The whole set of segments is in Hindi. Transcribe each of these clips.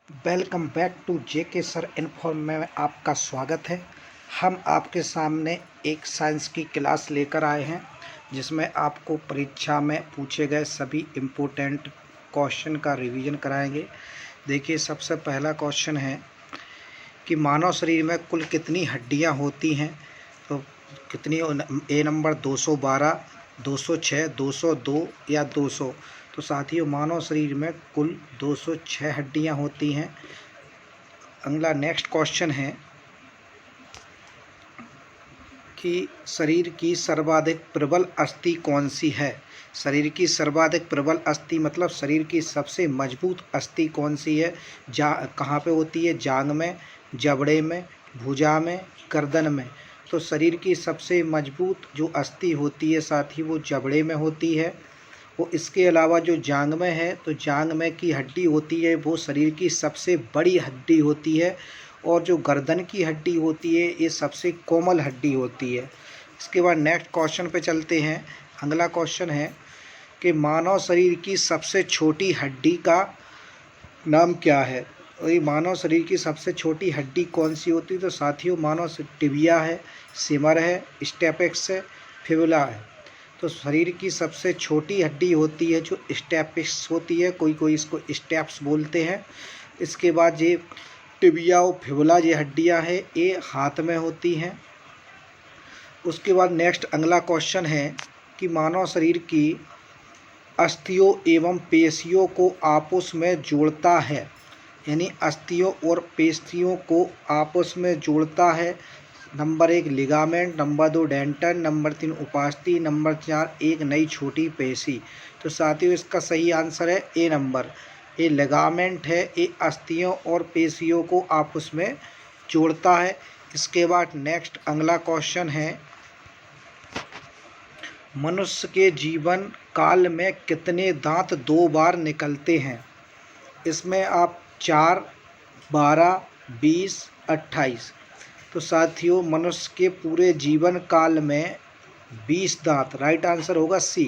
Welcome back to JK sir inform में आपका स्वागत है। हम आपके सामने एक साइंस की क्लास लेकर आए हैं जिसमें आपको परीक्षा में पूछे गए सभी इम्पोर्टेंट क्वेश्चन का रिवीजन कराएंगे। देखिए, सबसे पहला क्वेश्चन है कि मानव शरीर में कुल कितनी हड्डियां होती हैं। तो कितनी? ए नंबर 212, 206, 202 या 200। तो साथियों, मानव शरीर में कुल 206 हड्डियां होती हैं। अगला नेक्स्ट क्वेश्चन है कि शरीर की सर्वाधिक प्रबल अस्थि कौन सी है। शरीर की सर्वाधिक प्रबल अस्थि मतलब शरीर की सबसे मजबूत अस्थि कौन सी है। कहाँ पे होती है? जांघ में, जबड़े में, भुजा में, गर्दन में। तो शरीर की सबसे मजबूत जो अस्थि होती है साथी, वो जबड़े में होती है। वो इसके अलावा जो जांघ में है, तो जांघ में की हड्डी होती है वो शरीर की सबसे बड़ी हड्डी होती है। और जो गर्दन की हड्डी होती है ये सबसे कोमल हड्डी होती है। इसके बाद नेक्स्ट क्वेश्चन पे चलते हैं। अगला क्वेश्चन है कि मानव शरीर की सबसे छोटी हड्डी का नाम क्या है। और ये मानव शरीर की सबसे छोटी हड्डी कौन सी होती है? तो साथियों, मानव टिबिया है, सिमर है, स्टेपेक्स है, फिबुला है। तो शरीर की सबसे छोटी हड्डी होती है जो स्टेपिक्स होती है, कोई कोई इसको स्टेप्स बोलते हैं। इसके बाद ये टिबिया और फिबुला ये हड्डियां हैं, ये हाथ में होती हैं। उसके बाद नेक्स्ट अगला क्वेश्चन है कि मानव शरीर की अस्थियों एवं पेशियों को आपस में जोड़ता है, यानी अस्थियों और पेशियों को आपस में जोड़ता है। Number 1 ligament, number 2 Danton, number 3 उपास्थि, नंबर 4 एक नई छोटी पेशी। तो साथियों, इसका सही आंसर है ए नंबर। ये लिगामेंट है, ये अस्थियों और पेशियों को आपस में जोड़ता है। इसके बाद नेक्स्ट अगला क्वेश्चन है, मनुष्य के जीवन काल में कितने दांत 2 बार निकलते हैं। इसमें आप 4, 12, 20, 28। तो साथियों, मनुष्य के पूरे जीवन काल में 20 दांत, राइट आंसर होगा सी।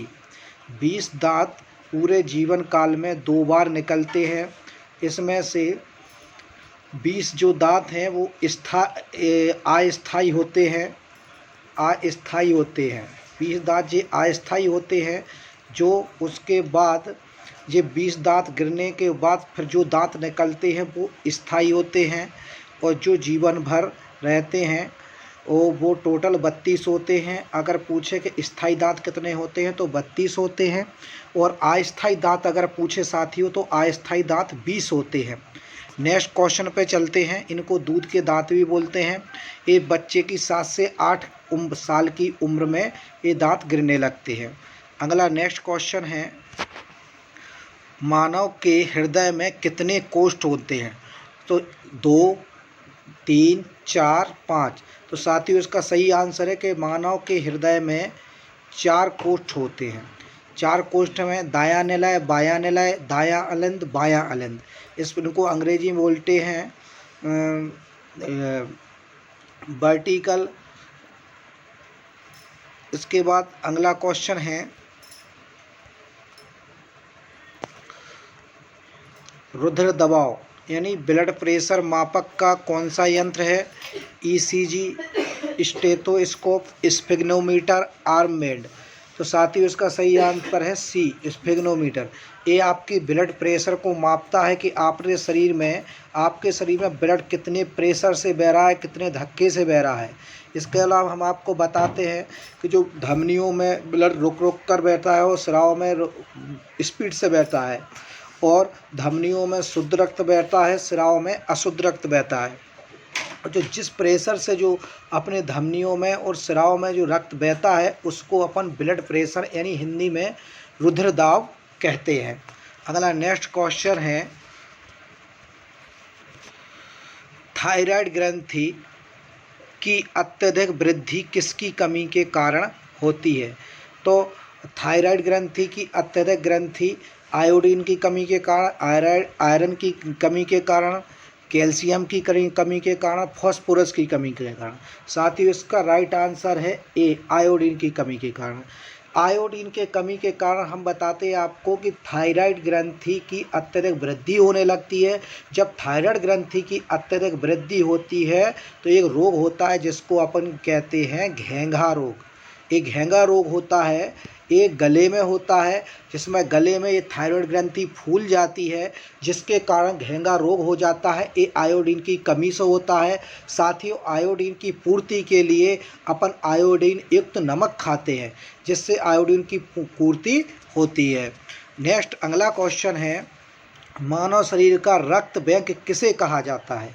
20 दांत पूरे जीवन काल में 2 बार निकलते हैं। इसमें से 20 जो दांत हैं वो अस्थायी होते हैं, 20 दांत ये अस्थायी होते हैं। जो उसके बाद ये 20 दांत गिरने के बाद फिर जो दांत निकलते हैं वो स्थायी होते हैं। और जो जीवन भर रहते हैं वो टोटल 32 होते हैं। अगर पूछे कि स्थायी दांत कितने होते हैं तो 32 होते हैं। और अस्थायी दांत अगर पूछे साथियों तो अस्थायी दांत 20 होते हैं। नेक्स्ट क्वेश्चन पे चलते हैं। इनको दूध के दांत भी बोलते हैं। ये बच्चे की 7 से 8 साल की उम्र में ये दांत गिरने लगते हैं। अगला नेक्स्ट क्वेश्चन है, मानव के हृदय में कितने कोष्ठ होते हैं। तो 2, 3, 4, 5। तो साथियों, इसका सही आंसर है कि मानव के हृदय में 4 कोष्ठ होते हैं। 4 कोष्ठ में दायां निलय, बायां निलय, दायां अलिंद, बायां अलिंद। इनको अंग्रेजी में बोलते हैं वर्टिकल। इसके बाद अगला क्वेश्चन है, रुधिर दबाव यानी ब्लड प्रेशर मापक का कौन सा यंत्र है। ECG, stethoscope, sphygmometer, armband. तो साथियों, इसका सही आंसर है सी, स्फिग्नोमीटर। ये आपकी ब्लड प्रेशर को मापता है कि आपके शरीर में ब्लड कितने प्रेशर से बह रहा है, कितने धक्के से बह रहा है। इसके अलावा हम आपको बताते हैं कि जो धमनियों में ब्लड रुक रुक कर बहता है और स्राव में स्पीड से बहता है। और धमनियों में शुद्ध रक्त बहता है, स्राव में अशुद्ध रक्त बहता है। और जो जिस प्रेशर से जो अपने धमनियों में और स्राव में जो रक्त बहता है उसको अपन ब्लड प्रेशर यानी हिंदी में रुधिर दाब कहते हैं। अगला नेक्स्ट क्वेश्चन है, थायराइड ग्रंथि की अत्यधिक वृद्धि किसकी कमी के कारण होती है। तो थायराइड ग्रंथि की अत्यधिक ग्रंथि आयोडीन की कमी के कारण, आयरन की कमी के कारण, कैल्शियम की कमी के कारण, फास्फोरस की कमी के कारण। साथ ही इसका राइट आंसर है ए, आयोडीन की कमी के कारण। आयोडीन के कमी के कारण हम बताते हैं आपको कि थायराइड ग्रंथि की अत्यधिक वृद्धि होने लगती है। जब थायराइड ग्रंथि की अत्यधिक वृद्धि होती है तो एक रोग होता है जिसको अपन कहते हैं घेंघा रोग। एक घेंघा रोग होता है, एक गले में होता है, जिसमें गले में ये थायराइड ग्रंथि फूल जाती है, जिसके कारण घेंघा रोग हो जाता है। ये आयोडीन की कमी से होता है। साथियों, आयोडीन की पूर्ति के लिए अपन आयोडीन युक्त नमक खाते हैं, जिससे आयोडीन की पूर्ति होती है। नेक्स्ट अगला क्वेश्चन है, मानव शरीर का रक्त बैंक किसे कहा जाता है?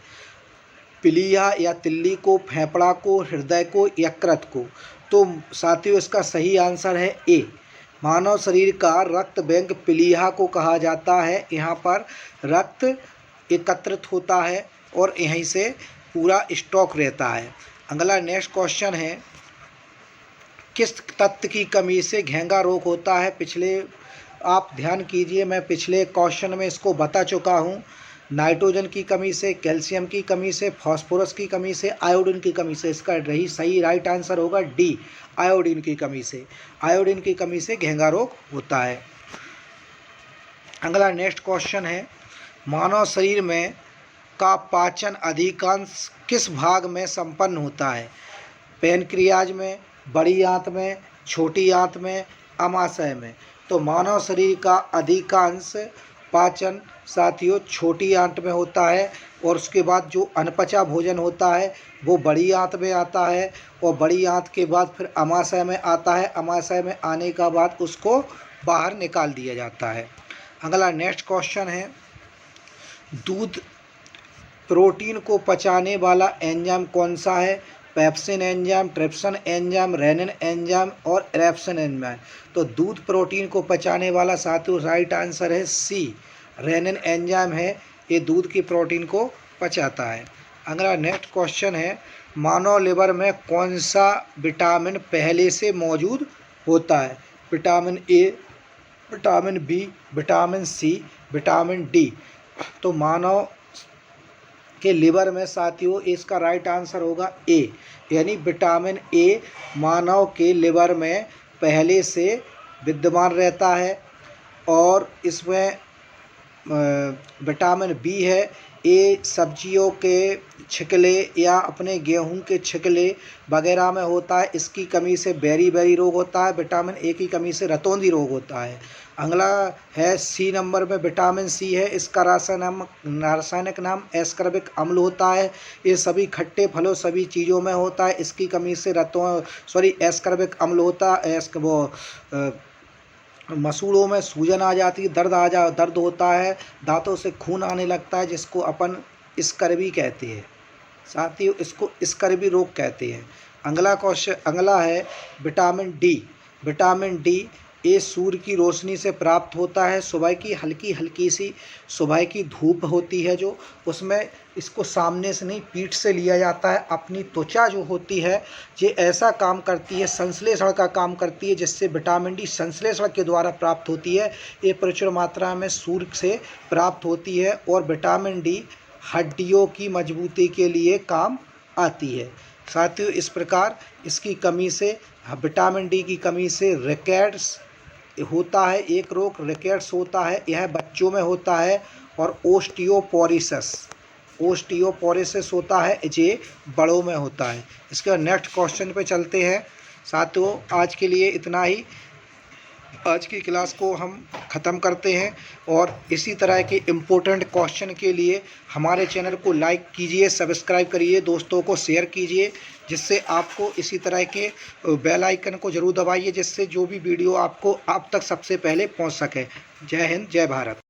पीलिया या तिल्ली को, फेफड़ा को, हृदय को, यकृत को? तो साथियों, इसका सही आंसर है ए। मानव शरीर का रक्त बैंक पीलिया को कहा जाता है। यहाँ पर रक्त एकत्रित होता है और यहीं से पूरा स्टॉक रहता है। अगला नेक्स्ट क्वेश्चन है, किस तत्व की कमी से घेंघा रोग होता है? आप ध्यान कीजिए, मैं पिछले क्वेश्चन में इसको बता चुका हूँ। नाइट्रोजन की कमी से, कैल्शियम की कमी से, फास्फोरस की कमी से, आयोडीन की कमी से। इसका सही राइट आंसर होगा डी, आयोडीन की कमी से। आयोडीन की कमी से घेंघा रोग होता है। अगला नेक्स्ट क्वेश्चन है, मानव शरीर में का पाचन अधिकांश किस भाग में संपन्न होता है? पैनक्रियाज में, बड़ी आंत में, छोटी आंत में, अमाशय में? तो मानव शरीर का अधिकांश पाचन साथियों छोटी आंत में होता है, और उसके बाद जो अनपचा भोजन होता है वो बड़ी आंत में आता है, और बड़ी आंत के बाद फिर अमाशय में आता है। अमाशय में आने का बाद उसको बाहर निकाल दिया जाता है। अगला नेक्स्ट क्वेश्चन है, दूध प्रोटीन को पचाने वाला एंजाइम कौन सा है? Pepsin enzyme, trypsin enzyme, renin enzyme और एरेप्सिन एंजाइम? तो दूध प्रोटीन को पचाने वाला साथियों राइट आंसर है सी, रेनिन एंजाइम है। ये दूध की प्रोटीन को पचाता है। अगला नेक्स्ट क्वेश्चन है, मानव लिवर में कौन सा विटामिन पहले से मौजूद होता है? Vitamin A, vitamin B, vitamin C, vitamin D? तो मानव के लिवर में साथियों इसका राइट आंसर होगा ए, यानी विटामिन ए मानव के लिवर में पहले से विद्यमान रहता है। और इसमें विटामिन बी है, ये सब्जियों के छिकले या अपने गेहूं के छिकले वगैरह में होता है। इसकी कमी से बेरी रोग होता है। विटामिन ए की कमी से रतौंधी रोग होता है। अगला है सी नंबर में विटामिन सी है। इसका रासायनिक नाम एस्कॉर्बिक अम्ल होता है। ये सभी खट्टे फलों सभी चीज़ों में होता है। इसकी कमी से एस्कॉर्बिक अम्ल होता है। मसूड़ों में सूजन आ जाती है, दर्द होता है, दांतों से खून आने लगता है, जिसको अपन स्कर्वी कहते हैं। साथियों इसको स्कर्वी रोग कहते हैं। अगला है विटामिन डी। विटामिन डी ये सूर्य की रोशनी से प्राप्त होता है। सुबह की हल्की सी सुबह की धूप होती है जो, उसमें इसको सामने से नहीं पीठ से लिया जाता है। अपनी त्वचा जो होती है ये ऐसा काम करती है, संश्लेषण का काम करती है, जिससे विटामिन डी संश्लेषण के द्वारा प्राप्त होती है। ये प्रचुर मात्रा में सूर्य से प्राप्त होती है। और विटामिन डी हड्डियों की मजबूती के लिए काम आती है। साथियों इस प्रकार इसकी कमी से, विटामिन डी की कमी से रिकेट्स होता है, एक रोग रिकेट्स होता है। यह बच्चों में होता है। और ओस्टियोपोरोसिस होता है, ये बड़ों में होता है। इसके बाद नेक्स्ट क्वेश्चन पे चलते हैं। साथियों आज के लिए इतना ही। आज की क्लास को हम ख़त्म करते हैं। और इसी तरह के इम्पोर्टेंट क्वेश्चन के लिए हमारे चैनल को लाइक कीजिए, सब्सक्राइब करिए, दोस्तों को शेयर कीजिए, जिससे आपको इसी तरह के बेल आइकन को ज़रूर दबाइए, जिससे जो भी वीडियो आप तक सबसे पहले पहुंच सके। जय हिंद, जय भारत।